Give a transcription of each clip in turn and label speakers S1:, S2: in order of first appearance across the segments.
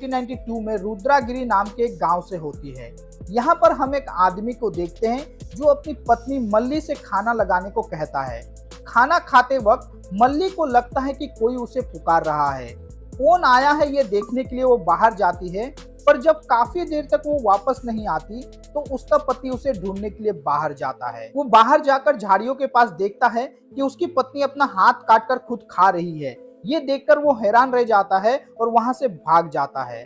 S1: 1992 में रुद्रागिरी नाम के एक गांव से होती है। यहाँ पर हम एक आदमी को देखते हैं जो अपनी पत्नी मल्ली से खाना लगाने को कहता है। खाना खाते वक्त मल्ली को लगता है कि कोई उसे पुकार रहा है। कौन आया है ये देखने के लिए वो बाहर जाती है, पर जब काफी देर तक वो वापस नहीं आती तो उसका पति उसे ढूंढने के लिए बाहर जाता है। वो बाहर जाकर झाड़ियों के पास देखता है कि उसकी पत्नी अपना हाथ काटकर खुद खा रही है। ये देखकर वो हैरान रह जाता है और वहां से भाग जाता है।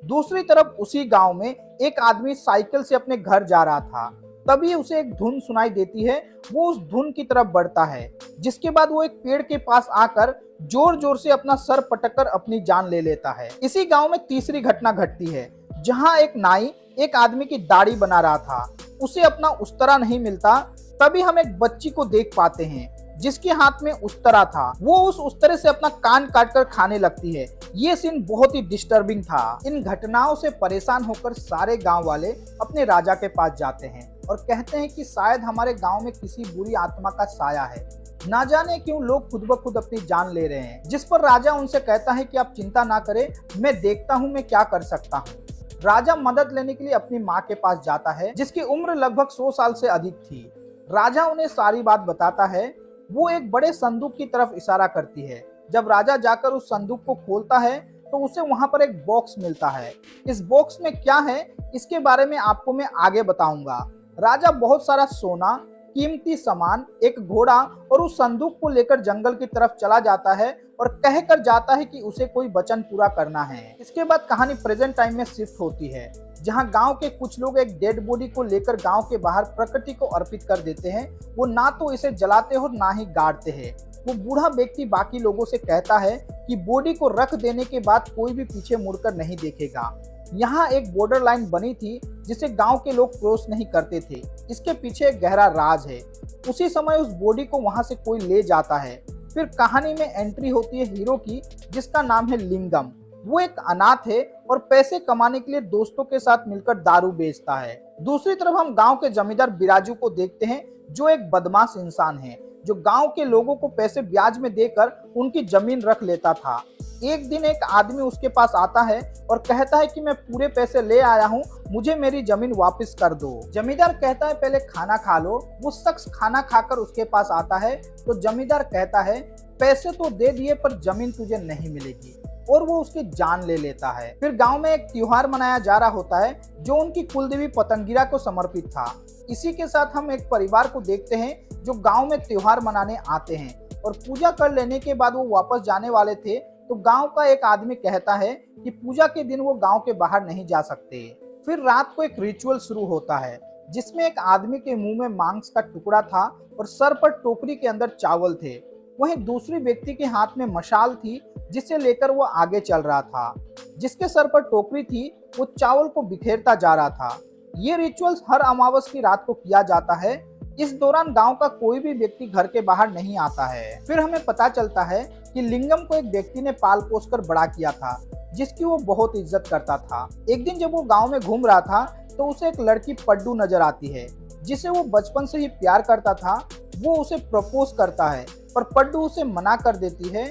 S1: दूसरी तरफ उसी गांव में एक आदमी साइकिल से अपने घर जा रहा था। तभी उसे एक धुन सुनाई देती है। वो उस धुन की तरफ बढ़ता है, जिसके बाद वो एक पेड़ के पास आकर जोर जोर से अपना सर पटककर अपनी जान ले लेता है। इसी गांव में तीसरी घटना घटती है, जहां एक नाई एक आदमी की दाढ़ी बना रहा था। उसे अपना उस्तरा नहीं मिलता। तभी हम एक बच्ची को देख पाते हैं जिसके हाथ में उस्तरा था। वो उस उस्तरे से अपना कान काटकर खाने लगती है। ये सीन बहुत ही डिस्टर्बिंग था। इन घटनाओं से परेशान होकर सारे गांव वाले अपने राजा के पास जाते हैं और कहते हैं कि शायद हमारे गांव में किसी बुरी आत्मा का साया है। ना जाने क्यों लोग खुद ब खुद अपनी जान ले रहे हैं। जिस पर राजा उनसे कहता है कि आप चिंता ना करें, मैं देखता हूँ मैं क्या कर सकता हूँ। राजा मदद लेने के लिए अपनी माँ के पास जाता है, जिसकी उम्र लगभग 100 साल से अधिक थी। राजा उन्हें सारी बात बताता है। वो एक बड़े संदूक की तरफ इशारा करती है। जब राजा जाकर उस संदूक को खोलता है तो उसे वहां पर एक बॉक्स मिलता है। इस बॉक्स में क्या है इसके बारे में आपको मैं आगे बताऊंगा। राजा बहुत सारा सोना, कीमती सामान, एक घोड़ा और उस संदूक को लेकर जंगल की तरफ चला जाता है और कहकर जाता है कि उसे कोई वचन पूरा करना है। इसके बाद कहानी प्रेजेंट टाइम में शिफ्ट होती है, जहां गांव के कुछ लोग एक डेड बॉडी को लेकर गांव के बाहर प्रकृति को अर्पित कर देते हैं। वो ना तो इसे जलाते और ना ही गाड़ते हैं। वो बूढ़ा व्यक्ति बाकी लोगों से कहता है कि बॉडी को रख देने के बाद कोई भी पीछे मुड़कर नहीं देखेगा। यहाँ एक बॉर्डर लाइन बनी थी जिसे गांव के लोग क्रॉस नहीं करते थे। इसके पीछे एक गहरा राज है। उसी समय उस बॉडी को वहां से कोई ले जाता है। फिर कहानी में एंट्री होती है हीरो की, जिसका नाम है लिंगम। वो एक अनाथ है और पैसे कमाने के लिए दोस्तों के साथ मिलकर दारू बेचता है। दूसरी तरफ हम गांव के जमींदार बिराजू को देखते हैं, जो एक बदमाश इंसान है, जो गांव के लोगों को पैसे ब्याज में देकर उनकी जमीन रख लेता था। एक दिन एक आदमी उसके पास आता है और कहता है कि मैं पूरे पैसे ले आया हूँ, मुझे मेरी जमीन वापस कर दो। जमींदार कहता है पहले खाना खा लो। वो शख्स खाना खाकर उसके पास आता है तो जमींदार कहता है पैसे तो दे दिए पर जमीन तुझे नहीं मिलेगी, और वो उसकी जान ले लेता है। फिर गांव में एक त्योहार मनाया जा रहा होता है जो उनकी कुलदेवी पतंगिरा को समर्पित था। इसी के साथ हम एक परिवार को देखते हैं जो गांव में त्योहार मनाने आते हैं, और पूजा कर लेने के बाद वो वापस जाने वाले थे तो गांव का एक आदमी कहता है कि पूजा के दिन वो गांव के बाहर नहीं जा सकते। फिर रात को एक रिचुअल शुरू होता है, जिसमें एक आदमी के मुंह में मांस का टुकड़ा था और सर पर टोकरी के अंदर चावल थे। वहीं दूसरी व्यक्ति के हाथ में मशाल थी, जिसे लेकर वो आगे चल रहा था। जिसके सर पर टोकरी थी वो चावल को बिखेरता जा रहा था। ये रिचुअल्स हर अमावस की रात को किया जाता है। इस दौरान गांव का कोई भी व्यक्ति घर के बाहर नहीं आता है। फिर हमें पता चलता है कि लिंगम को एक व्यक्ति ने पाल पोस कर बड़ा किया था, जिसकी वो बहुत इज्जत करता था। एक दिन जब वो गांव में घूम रहा था तो उसे एक लड़की पड्डू नजर आती है, जिसे वो बचपन से ही प्यार करता था। वो उसे प्रपोज करता है पर पड्डू उसे मना कर देती है।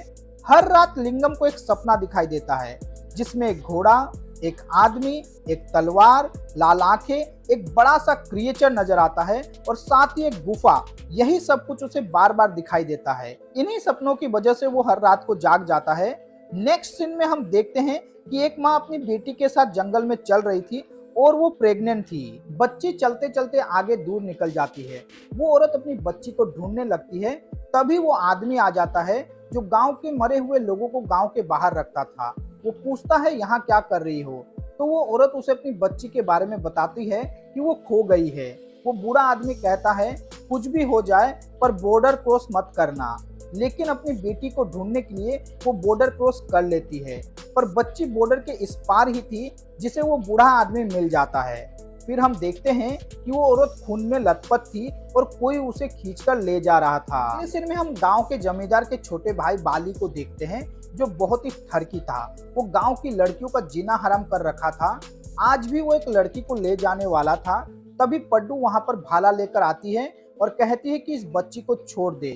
S1: हर रात लिंगम को एक सपना दिखाई देता है, जिसमें एक घोड़ा, एक आदमी, एक तलवार, लाल आंखें, एक बड़ा सा क्रिएचर नजर आता है और साथ ही एक गुफा। यही सब कुछ उसे बार बार दिखाई देता है। इन्हीं सपनों की वजह से वो हर रात को जाग जाता है। नेक्स्ट सीन में हम देखते हैं कि एक माँ अपनी बेटी के साथ जंगल में चल रही थी और वो प्रेग्नेंट थी। बच्ची चलते चलते आगे दूर निकल जाती है। वो औरत अपनी बच्ची को ढूंढने लगती है। तभी वो आदमी आ जाता है जो गांव के मरे हुए लोगों को गांव के बाहर रखता था। वो पूछता है यहाँ क्या कर रही हो, तो वो औरत उसे अपनी बच्ची के बारे में बताती है कि वो खो गई है। वो बूढ़ा आदमी कहता है कुछ भी हो जाए पर बॉर्डर क्रॉस मत करना, लेकिन अपनी बेटी को ढूंढने के लिए वो बॉर्डर क्रॉस कर लेती है। पर बच्ची बॉर्डर के इस पार ही थी, जिसे वो बूढ़ा आदमी मिल जाता है। फिर हम देखते हैं कि वो औरत खून में लथपथ थी और कोई उसे खींचकर ले जा रहा था। इस सीन में हम गांव के जमींदार के छोटे भाई बाली को देखते हैं, जो बहुत ही ठरकी था। वो गांव की लड़कियों का जीना हराम कर रखा था। आज भी वो एक लड़की को ले जाने वाला था। तभी पड्डू वहां पर भाला लेकर आती है और कहती है कि इस बच्ची को छोड़ दे।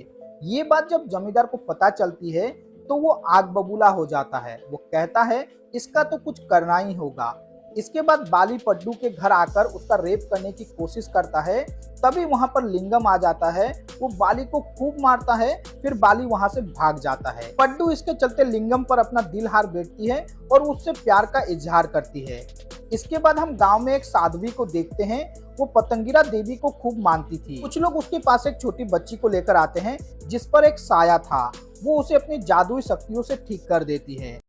S1: ये बात जब जमींदार को पता चलती है तो वो आग बबूला हो जाता है। वो कहता है इसका तो कुछ करना ही होगा। इसके बाद बाली पड्डू के घर आकर उसका रेप करने की कोशिश करता है। तभी वहां पर लिंगम आ जाता है। वो बाली को खूब मारता है, फिर बाली वहां से भाग जाता है। पड्डू इसके चलते लिंगम पर अपना दिल हार बैठती है और उससे प्यार का इजहार करती है। इसके बाद हम गांव में एक साध्वी को देखते हैं। वो पतंगिरा देवी को खूब मानती थी। कुछ लोग उसके पास एक छोटी बच्ची को लेकर आते हैं जिस पर एक साया था। वो उसे अपनी जादुई शक्तियों से ठीक कर देती है।